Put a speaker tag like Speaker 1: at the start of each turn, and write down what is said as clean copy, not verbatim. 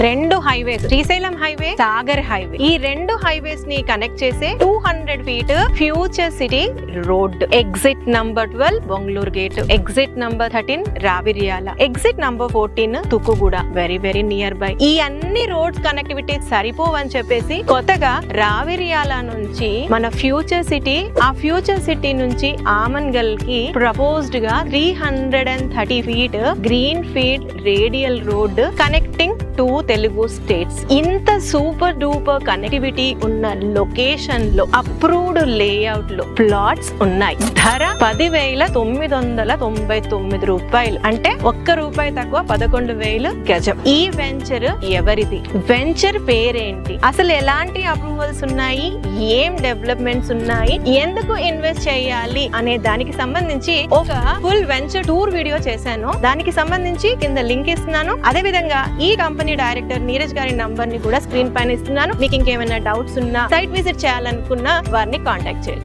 Speaker 1: రెండు highways, Srisailam highway, Sagar highway, ఈ రెండు హైవేస్ ని కనెక్ట్ చేసే 200 feet future city road. Exit number 12 Bengaluru gate, exit number 13 Raviryal, exit number 14 Tukkuguda, very very near by. ఈ అన్ని రోడ్స్ కనెక్టివిటీ సరిపోవని చెప్పేసి కొత్తగా రావిర్యాల నుంచి మన ఫ్యూచర్ సిటీ, ఆ ఫ్యూచర్ సిటీ నుంచి ఆమన్గల్ కి ప్రపోజ్డ్ గా 330 feet green field radial road connecting 2 Telugu states. ఇంత సూపర్ డూపర్ కనెక్టివిటీ ఉన్న లొకేషన్ లో అప్రూవ్డ్ లేఅవుట్ లో ప్లాట్స్ ఉన్నాయి. ధర 10,999 రూపాయలు, అంటే ₹1 తక్కువ 11,000 గజం. ఈ వెంచర్ ఎవరిది, వెంచర్ పేరేంటి, అసలు ఎలాంటి అప్రూవల్స్ ఉన్నాయి, ఏం డెవలప్మెంట్స్ ఉన్నాయి, ఎందుకు ఇన్వెస్ట్ చేయాలి అనే దానికి సంబంధించి ఒక ఫుల్ వెంచర్ టూర్ వీడియో చేశాను. దానికి సంబంధించి కింద లింక్ ఇస్తున్నాను. అదే విధంగా ఈ కంపెనీ డైరెక్టర్ నీరజ్ గారి నంబర్ ని కూడా స్క్రీన్ పైన ఇస్తున్నాను. మీకు ఇంకేమైనా డౌట్స్ ఉన్నా, సైట్ విజిట్ చేయాలనుకున్నా వారిని కాంటాక్ట్ చేయండి.